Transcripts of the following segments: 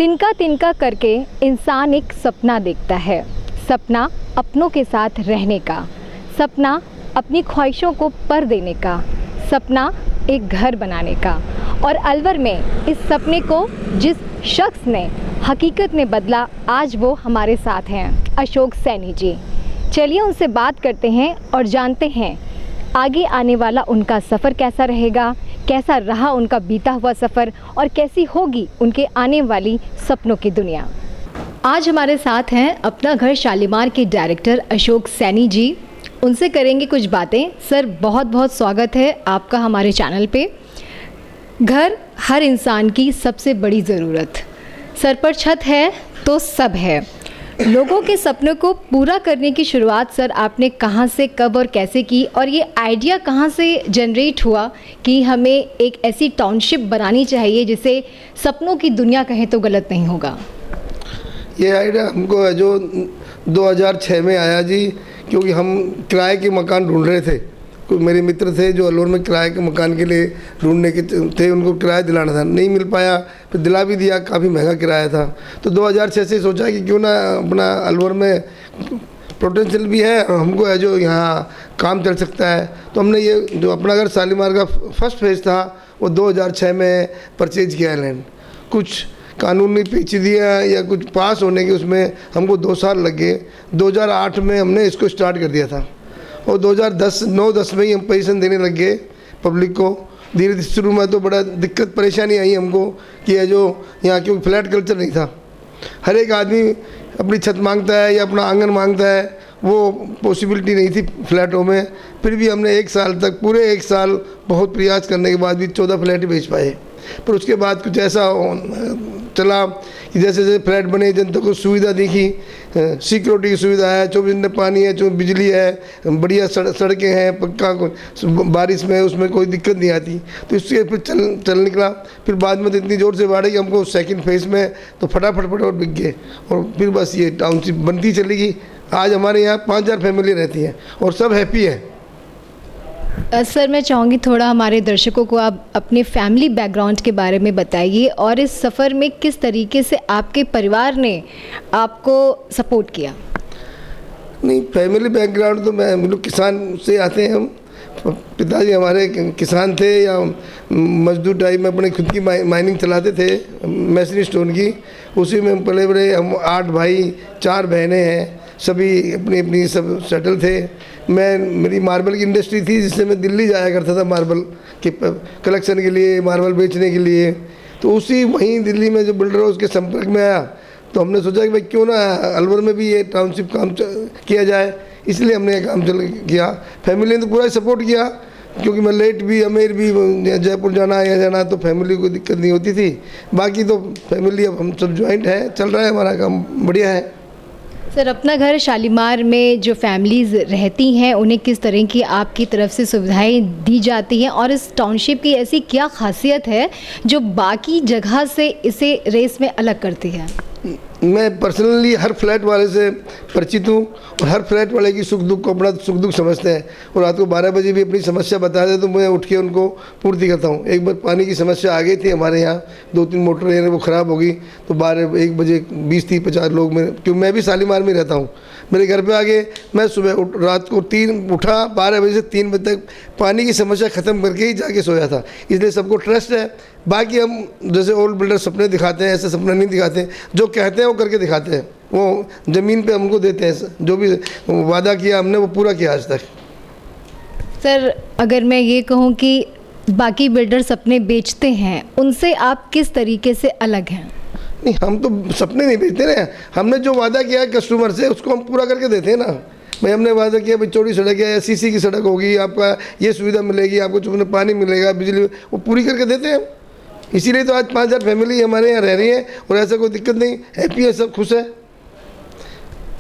तिनका तिनका करके इंसान एक सपना देखता है। सपना अपनों के साथ रहने का, सपना अपनी ख्वाहिशों को पर देने का, सपना एक घर बनाने का। और अलवर में इस सपने को जिस शख्स ने हकीकत में बदला, आज वो हमारे साथ हैं, अशोक सैनी जी। चलिए उनसे बात करते हैं और जानते हैं आगे आने वाला उनका सफ़र कैसा रहेगा, कैसा रहा उनका बीता हुआ सफ़र और कैसी होगी उनके आने वाली सपनों की दुनिया। आज हमारे साथ हैं अपना घर शालीमार के डायरेक्टर अशोक सैनी जी। उनसे करेंगे कुछ बातें। सर, बहुत बहुत स्वागत है आपका हमारे चैनल पे। घर हर इंसान की सबसे बड़ी ज़रूरत। सर पर छत है तो सब है। लोगों के सपनों को पूरा करने की शुरुआत सर आपने कहाँ से, कब और कैसे की, और ये आइडिया कहाँ से जनरेट हुआ कि हमें एक ऐसी टाउनशिप बनानी चाहिए जिसे सपनों की दुनिया कहें तो गलत नहीं होगा? ये आइडिया हमको है जो 2006 में आया जी, क्योंकि हम किराए के मकान ढूंढ रहे थे। कोई मेरे मित्र थे जो अलवर में किराए के मकान के लिए ढूंढने के थे, उनको किराया दिलाना था, नहीं मिल पाया, फिर दिला भी दिया, काफ़ी महंगा किराया था। तो 2006 से सोचा कि क्यों ना अपना अलवर में पोटेंशियल भी है और हमको है जो यहाँ काम चल सकता है। तो हमने ये जो अपना घर शालीमार का फर्स्ट फेज़ था वो 2006 में परचेज किया लैंड। कुछ कानूनी पेचीदियाँ या कुछ पास होने के उसमें हमको 2 साल लग गए। 2008 में हमने इसको स्टार्ट कर दिया था और 2009-10 में ही हम पोजीशन देने लग गए पब्लिक को। धीरे धीरे शुरू में तो बड़ा दिक्कत परेशानी आई हमको कि ये जो यहाँ क्योंकि फ्लैट कल्चर नहीं था, हर एक आदमी अपनी छत मांगता है या अपना आंगन मांगता है, वो पॉसिबिलिटी नहीं थी फ्लैटों में। फिर भी हमने 1 साल तक, पूरे 1 साल बहुत प्रयास करने के बाद भी 14 फ्लैट ही बेच पाए। पर उसके बाद कुछ ऐसा चला कि जैसे जैसे फ्लैट बने, जनता को सुविधा दिखी, सिक्योरिटी की सुविधा है, 24 घंटे पानी है, बिजली है, बढ़िया सड़कें हैं, पक्का बारिश में उसमें कोई दिक्कत नहीं आती। तो इससे फिर चल निकला। फिर बाद में तो इतनी ज़ोर से बढ़े कि हमको सेकंड फेज़ में तो फटाफट बिक गए और फिर बस ये टाउनशिप बनती चली गई। आज हमारे यहाँ 5000 फैमिली रहती हैं और सब हैप्पी है। सर, मैं चाहूँगी थोड़ा हमारे दर्शकों को आप अपने फैमिली बैकग्राउंड के बारे में बताइए और इस सफ़र में किस तरीके से आपके परिवार ने आपको सपोर्ट किया। नहीं, फैमिली बैकग्राउंड तो मैं मतलब किसान से आते हैं हम। पिताजी हमारे किसान थे या मजदूर टाइप में अपने खुद की माइनिंग चलाते थे, मैसनी स्टोन की। उसी में हम पले बड़े। हम 8 भाई 4 बहनें हैं, सभी अपनी अपनी सब सेटल थे। मेरी मार्बल की इंडस्ट्री थी जिससे मैं दिल्ली जाया करता था मार्बल के कलेक्शन के लिए, मार्बल बेचने के लिए। तो उसी वहीं दिल्ली में जो बिल्डर है उसके संपर्क में आया, तो हमने सोचा कि भाई क्यों ना अलवर में भी ये टाउनशिप काम किया जाए। इसलिए हमने ये काम किया। फैमिली ने तो पूरा सपोर्ट किया, क्योंकि मैं लेट भी, अमेर भी, जयपुर जाना या जाना तो फैमिली को दिक्कत नहीं होती थी। बाकी तो फैमिली अब हम सब ज्वाइंट है, चल रहा है, हमारा काम बढ़िया है। सर, अपना घर शालीमार में जो फैमिलीज़ रहती हैं उन्हें किस तरह की आपकी तरफ से सुविधाएं दी जाती हैं, और इस टाउनशिप की ऐसी क्या खासियत है जो बाकी जगह से इसे रेस में अलग करती है? मैं पर्सनली हर फ्लैट वाले से परिचित हूँ और हर फ्लैट वाले की सुख दुख को अपना सुख दुख समझते हैं। और रात को 12 बजे भी अपनी समस्या बता दे तो मैं उठ के उनको पूर्ति करता हूँ। एक बार पानी की समस्या आ गई थी हमारे यहाँ, 2-3 मोटर वो ख़राब हो गई, तो 12-1 बजे 20-30-50 लोग में, क्योंकि मैं भी शालीमार में रहता हूँ, मेरे घर पे आ गए। मैं सुबह रात को 3 उठा, 12 बजे से 3 बजे तक पानी की समस्या ख़त्म करके ही जाके सोया था। इसलिए सबको ट्रस्ट है। बाकी हम जैसे ओल्ड बिल्डर सपने दिखाते हैं, ऐसे सपने नहीं दिखाते। जो कहते हैं वो करके दिखाते हैं। वो ज़मीन पे हमको देते हैं, जो भी वादा किया हमने वो पूरा किया आज तक। सर, अगर मैं ये कहूँ कि बाकी बिल्डर सपने बेचते हैं, उनसे आप किस तरीके से अलग हैं? नहीं, हम तो सपने नहीं बेचते ना। हमने जो वादा किया कस्टमर से उसको हम पूरा करके देते हैं ना। भाई हमने वादा किया भाई चौड़ी सड़क है या सीसी की सड़क होगी, आपका ये सुविधा मिलेगी, आपको चुपने पानी मिलेगा, बिजली, वो पूरी करके देते हैं हम। इसीलिए तो आज 5000 फैमिली हमारे यहाँ रह रही है और ऐसा कोई दिक्कत नहीं, हैप्पी है, सब खुश है।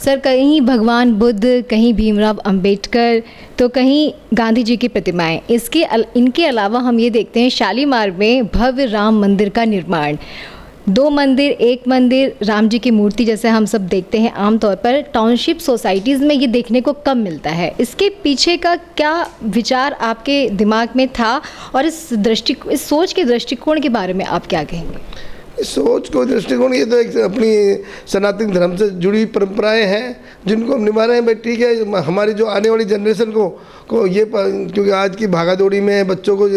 सर, कहीं भगवान बुद्ध, कहीं भीमराव अंबेडकर, तो कहीं गांधी जी की प्रतिमाएं। इनके अलावा हम ये देखते हैं शालीमार में भव्य राम मंदिर का निर्माण। 2 मंदिर, 1 मंदिर, राम जी की मूर्ति जैसे हम सब देखते हैं आमतौर पर टाउनशिप सोसाइटीज़ में ये देखने को कम मिलता है। इसके पीछे का क्या विचार आपके दिमाग में था और इस सोच के दृष्टिकोण के बारे में आप क्या कहेंगे? सोच को दृष्टिकोण, ये तो एक अपनी सनातन धर्म से जुड़ी परंपराएं हैं जिनको हम निभा रहे हैं। भाई ठीक है, हमारी जो आने वाली जनरेशन को ये क्योंकि आज की भागादौड़ी में बच्चों को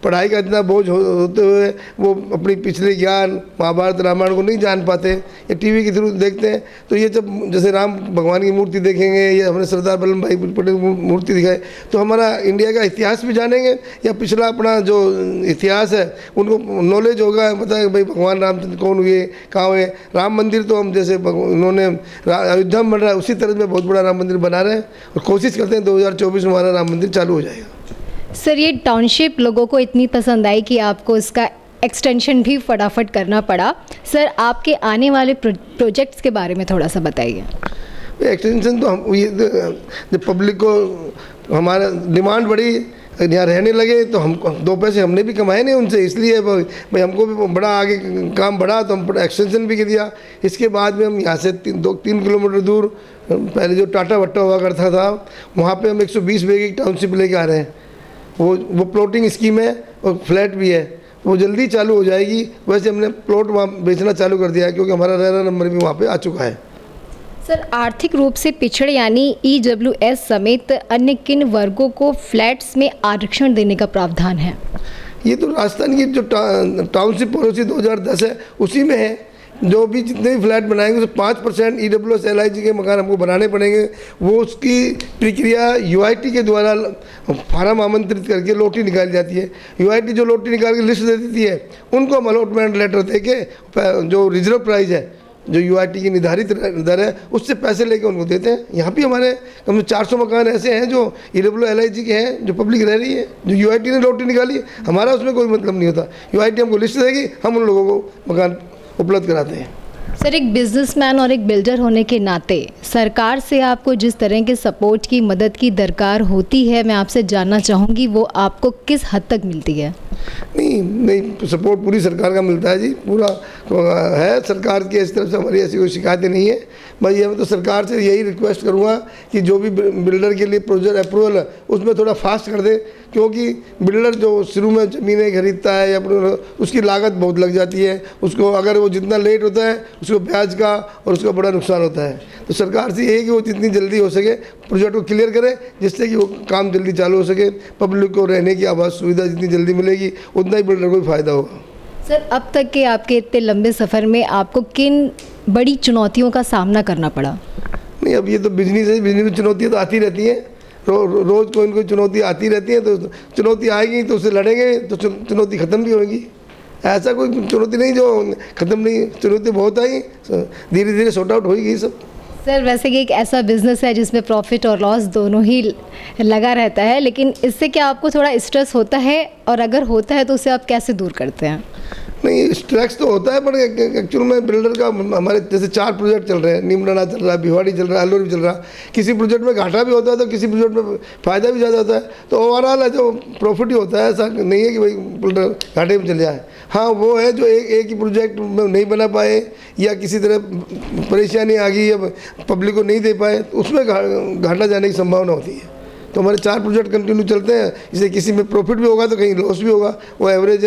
पढ़ाई का इतना बोझ होते हुए वो अपनी पिछले ज्ञान महाभारत रामायण को नहीं जान पाते, ये टीवी के थ्रू देखते हैं। तो ये जब जैसे राम भगवान की मूर्ति देखेंगे या हमने सरदार वल्लभ भाई पटेल की मूर्ति दिखाई तो हमारा इंडिया का इतिहास भी जानेंगे, या पिछला अपना जो इतिहास है उनको नॉलेज होगा, पता है भाई भगवान रामचंद्र कौन हुए, कहाँ हुए। राम मंदिर तो हम जैसे उन्होंने अयोध्या में बन रहा है उसी तरह में बहुत बड़ा राम मंदिर बना रहे हैं और कोशिश करते हैं 2024 में हमारा राम मंदिर चालू हो जाएगा। सर, ये टाउनशिप लोगों को इतनी पसंद आई कि आपको इसका एक्सटेंशन भी फटाफट करना पड़ा। सर, आपके आने वाले प्रोजेक्ट्स के बारे में थोड़ा सा बताइए। एक्सटेंशन तो हम ये जब पब्लिक को हमारा डिमांड बढ़ी, यहाँ रहने लगे तो हम 2 पैसे हमने भी कमाए नहीं उनसे, इसलिए भाई हमको भी बड़ा आगे काम बढ़ा तो हम एक्सटेंशन भी कर दिया। इसके बाद में हम यहाँ से 3 किलोमीटर दूर पहले जो टाटा भट्टा हुआ करता था वहाँ पे हम 120 बीघे की टाउनशिप लेके आ रहे हैं। वो प्लॉटिंग स्कीम है और फ्लैट भी है, वो जल्दी चालू हो जाएगी। वैसे हमने प्लॉट वहाँ बेचना चालू कर दिया है क्योंकि हमारा रेरा नंबर भी वहाँ पे आ चुका है। सर, आर्थिक रूप से पिछड़े यानी EWS समेत अन्य किन वर्गों को फ्लैट्स में आरक्षण देने का प्रावधान है? ये तो राजस्थान की जो टाउनशिप पॉलिसी 2010 है उसी में है। जो भी जितने भी फ्लैट बनाएंगे उसमें 5% EWS LIG के मकान हमको बनाने पड़ेंगे। वो उसकी प्रक्रिया UIT के द्वारा फार्म आमंत्रित करके लोटी निकाली जाती है। UIT जो लोटी निकाल के लिस्ट दे देती है उनको हम अलॉटमेंट लेटर दे के जो रिजर्व प्राइस है जो UIT की निर्धारित दर है उससे पैसे लेके उनको देते हैं। यहाँ भी हमारे कम से 400 मकान ऐसे हैं जो EWS LIG के हैं जो पब्लिक रह रही है, जो UIT ने लोटी निकाली है। हमारा उसमें कोई मतलब नहीं होता। UIT हमको लिस्ट देगी, हम उन लोगों को मकान उपलब्ध कराते हैं। सर, एक बिजनेसमैन और एक बिल्डर होने के नाते सरकार से आपको जिस तरह के सपोर्ट की मदद की दरकार होती है, मैं आपसे जानना चाहूँगी वो आपको किस हद तक मिलती है? नहीं, सपोर्ट पूरी सरकार का मिलता है जी, पूरा है सरकार की इस तरफ से हमारी ऐसी कोई शिकायतें नहीं है। मैं तो सरकार से यही रिक्वेस्ट करूँगा कि जो भी बिल्डर के लिए प्रोजेक्ट अप्रूवल है उसमें थोड़ा फास्ट कर दे, क्योंकि बिल्डर जो शुरू में ज़मीनें खरीदता है या उसकी लागत बहुत लग जाती है। उसको अगर वो जितना लेट होता है उसको ब्याज का और उसका बड़ा नुकसान होता है। तो सरकार से यही कि वो जितनी जल्दी हो सके प्रोजेक्ट को क्लियर करे जिससे कि वो काम जल्दी चालू हो सके। पब्लिक को रहने की आवास सुविधा जितनी जल्दी मिलेगी उतना ही बिल्डर को भी फ़ायदा होगा। सर, अब तक के आपके इतने लंबे सफ़र में आपको किन बड़ी चुनौतियों का सामना करना पड़ा? नहीं, अब ये तो बिजनेस है, बिजनेस में चुनौतियाँ तो आती रहती हैं। रोज़ कोई न कोई चुनौती आती रहती है। तो चुनौती आएगी तो उससे लड़ेंगे तो चुनौती ख़त्म भी होगी। ऐसा कोई चुनौती नहीं जो ख़त्म नहीं, चुनौती बहुत आई, धीरे धीरे सॉर्ट आउट होगी सब। सर, वैसे कि एक ऐसा बिजनेस है जिसमें प्रॉफिट और लॉस दोनों ही लगा रहता है, लेकिन इससे क्या आपको थोड़ा स्ट्रेस होता है, और अगर होता है तो उसे आप कैसे दूर करते हैं? नहीं, स्ट्रेस तो होता है, पर एक्चुअल में बिल्डर का हमारे जैसे 4 प्रोजेक्ट चल रहे हैं, नीमराना चल रहा है, भिवाड़ी चल रहा है, अल्लूर भी चल रहा है। किसी प्रोजेक्ट में घाटा भी होता है तो किसी प्रोजेक्ट में फ़ायदा भी ज़्यादा होता है। तो ओवरऑल है जो प्रॉफिट ही होता है, ऐसा नहीं है कि भाई बिल्डर घाटे में चल जाए। हाँ, वो है जो एक ही प्रोजेक्ट में नहीं बना पाए या किसी तरह परेशानी आ गई या पब्लिक को नहीं दे पाए तो उसमें घाटा जाने की संभावना होती है। तो हमारे 4 प्रोजेक्ट कंटिन्यू चलते हैं, इसलिए किसी में प्रॉफिट भी होगा तो कहीं लॉस भी होगा, वो एवरेज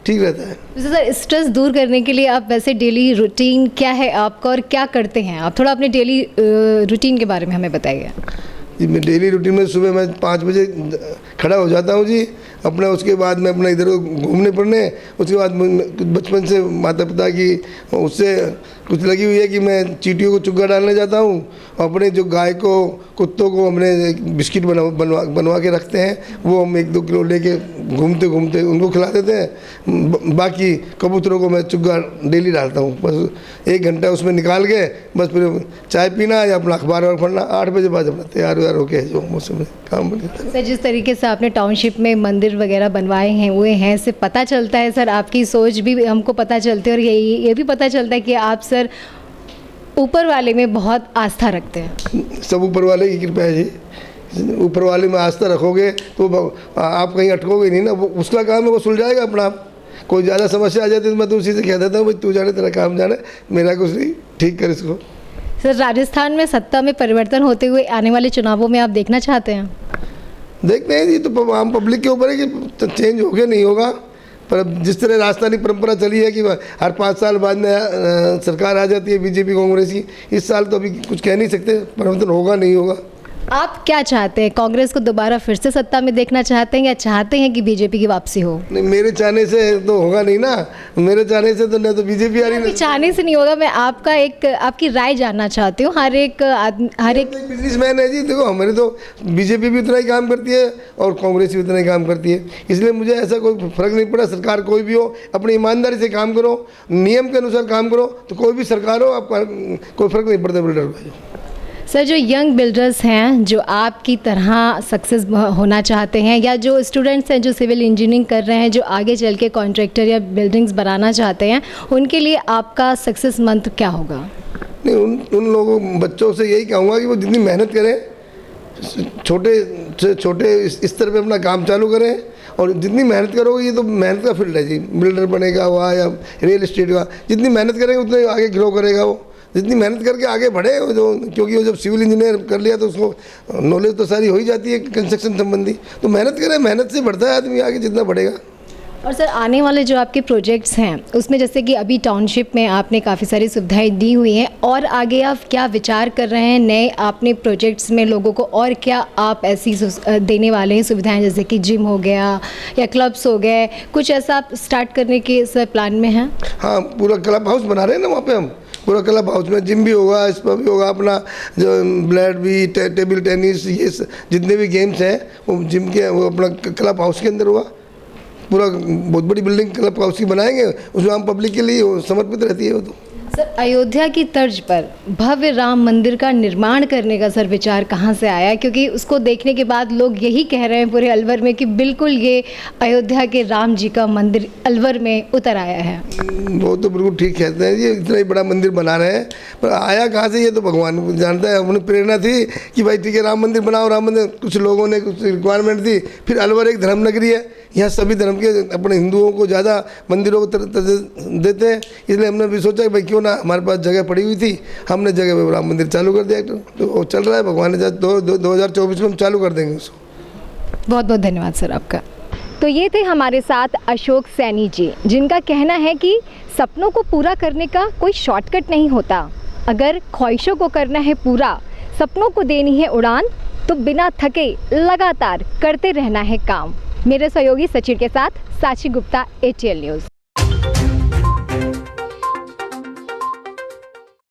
ठीक रहता है। वैसे सर, स्ट्रेस दूर करने के लिए आप वैसे डेली रूटीन क्या है आपका और क्या करते हैं आप? थोड़ा अपने डेली रूटीन के बारे में हमें बताइए। जी, मैं डेली रूटीन में सुबह मैं 5 बजे खड़ा हो जाता हूँ जी अपना। उसके बाद मैं अपना इधर घूमने फिरने, उसके बाद बचपन से माता पिता की उससे कुछ लगी हुई है कि मैं चींटियों को चुग्गा डालने जाता हूँ। अपने जो गाय को कुत्तों को हमने बिस्किट बनवा के रखते हैं, वो हम 1-2 किलो लेके घूमते घूमते उनको खिला देते हैं। बाकी कबूतरों को मैं चुग्गा डेली डालता हूँ। बस 1 घंटा उसमें निकाल के बस फिर चाय पीना या अपना अखबार और पढ़ना, 8 बजे बाद अपना तैयार होके जो मौसम में काम बन जाता है। सर, जिस तरीके से आपने टाउनशिप में मंदिर वगैरह बनवाए हैं हुए हैं, इससे पता चलता है सर आपकी सोच भी हमको पता चलती है, और ये भी पता चलता है कि आप सर ऊपर वाले में बहुत आस्था रखते हैं। सब ऊपर वाले की कृपा है जी। ऊपर वाले में आस्था रखोगे तो आप कहीं अटकोगे नहीं ना, वो उसका काम है, वो सुलझाएगा अपना आप। कोई ज़्यादा समस्या आ जाती है तो मैं तो उसी से कह देता हूँ भाई तू जाने, तेरा काम जाने, मेरा कुछ नहीं, ठीक कर इसको। सर, राजस्थान में सत्ता में परिवर्तन होते हुए आने वाले चुनावों में आप देखना चाहते हैं? देखते हैं जी, तो आम पब्लिक के ऊपर है कि चेंज हो गया नहीं होगा। पर अब जिस तरह राजस्थानी परंपरा चली है कि हर 5 साल बाद नया सरकार आ जाती है बीजेपी कांग्रेस की, इस साल तो अभी कुछ कह नहीं सकते, परिवर्तन होगा नहीं होगा। आप क्या चाहते हैं, कांग्रेस को दोबारा फिर से सत्ता में देखना चाहते हैं या चाहते हैं कि बीजेपी की वापसी हो? नहीं, मेरे चाहने से तो होगा नहीं ना, मेरे चाहने से तो न तो बीजेपी आ रही आपके चाहने से नहीं होगा, मैं आपकी राय जानना चाहती हूँ। हर एक बिजनेसमैन है जी, देखो हमारे तो बीजेपी भी उतना ही काम करती है और कांग्रेस भी उतना ही काम करती है, इसलिए मुझे ऐसा कोई फर्क नहीं पड़ा। सरकार कोई भी हो, अपनी ईमानदारी से काम करो, नियम के अनुसार काम करो, तो कोई भी सरकार हो, आपका कोई फर्क नहीं पड़ता बिल्डर को। सर, जो यंग बिल्डर्स हैं जो आपकी तरह सक्सेस होना चाहते हैं, या जो स्टूडेंट्स हैं जो सिविल इंजीनियरिंग कर रहे हैं, जो आगे चल के कॉन्ट्रैक्टर या बिल्डिंग्स बनाना चाहते हैं, उनके लिए आपका सक्सेस मंत्र क्या होगा? नहीं, उन लोगों बच्चों से यही कहूँगा कि वो जितनी मेहनत करें, छोटे से छोटे स्तर पे अपना काम चालू करें, और जितनी मेहनत करोगे, ये तो मेहनत का फील्ड है जी, बिल्डर बनेगा हुआ या रियल इस्टेट का, जितनी मेहनत करेंगे उतना ही आगे ग्रो करेगा वो, जितनी मेहनत करके आगे बढ़े जो, क्योंकि वो जब सिविल इंजीनियर कर लिया तो उसको नॉलेज तो सारी हो ही जाती है कंस्ट्रक्शन संबंधी, तो मेहनत करें, मेहनत से बढ़ता है आदमी आगे जितना बढ़ेगा। और सर, आने वाले जो आपके प्रोजेक्ट्स हैं उसमें जैसे कि अभी टाउनशिप में आपने काफ़ी सारी सुविधाएं दी हुई हैं, और आगे आप क्या विचार कर रहे हैं नए आपने प्रोजेक्ट्स में लोगों को, और क्या आप ऐसी देने वाले हैं सुविधाएं, जैसे कि जिम हो गया या क्लब्स हो गए, कुछ ऐसा आप स्टार्ट करने के सर प्लान में हैं? हाँ, पूरा क्लब हाउस बना रहे हैं ना वहाँ पे हम, पूरा क्लब हाउस में जिम भी होगा, स्पा भी होगा, अपना जो ब्लैड भी, टेबल टेनिस, ये जितने भी गेम्स हैं वो जिम के, वो अपना क्लब हाउस के अंदर होगा। पूरा बहुत बड़ी बिल्डिंग क्लब हाउस की बनाएंगे, उसमें हम पब्लिक के लिए समर्पित रहती है वो। तो सर, अयोध्या की तर्ज पर भव्य राम मंदिर का निर्माण करने का सर विचार कहाँ से आया? क्योंकि उसको देखने के बाद लोग यही कह रहे हैं पूरे अलवर में कि बिल्कुल ये अयोध्या के राम जी का मंदिर अलवर में उतर आया है। वो तो बिल्कुल ठीक कहते हैं, ये इतना ही बड़ा मंदिर बना रहे हैं, पर आया कहाँ से ये तो भगवान जानता है। उन्हें प्रेरणा थी कि भाई ठीक है राम मंदिर बनाओ, राम मंदिर, कुछ लोगों ने कुछ रिक्वायरमेंट थी, फिर अलवर एक धर्म नगरी है, यहाँ सभी धर्म के अपने हिंदुओं को ज़्यादा मंदिरों को देते हैं, इसलिए हमने भी सोचा कि भाई क्यों ना, हमारे पास जगह पड़ी हुई थी, हमने जगह पे राम मंदिर चालू कर दिया, तो वो चल रहा है, भगवान ने 2024 में हम चालू कर देंगे उसको। बहुत बहुत धन्यवाद सर आपका। तो ये थे हमारे साथ अशोक सैनी जी, जिनका कहना है कि सपनों को पूरा करने का कोई शॉर्टकट नहीं होता, अगर ख्वाहिशों को करना है पूरा, सपनों को देनी है उड़ान, तो बिना थके लगातार करते रहना है काम। मेरे सहयोगी सचिन के साथ साक्षी गुप्ता, ATL न्यूज़।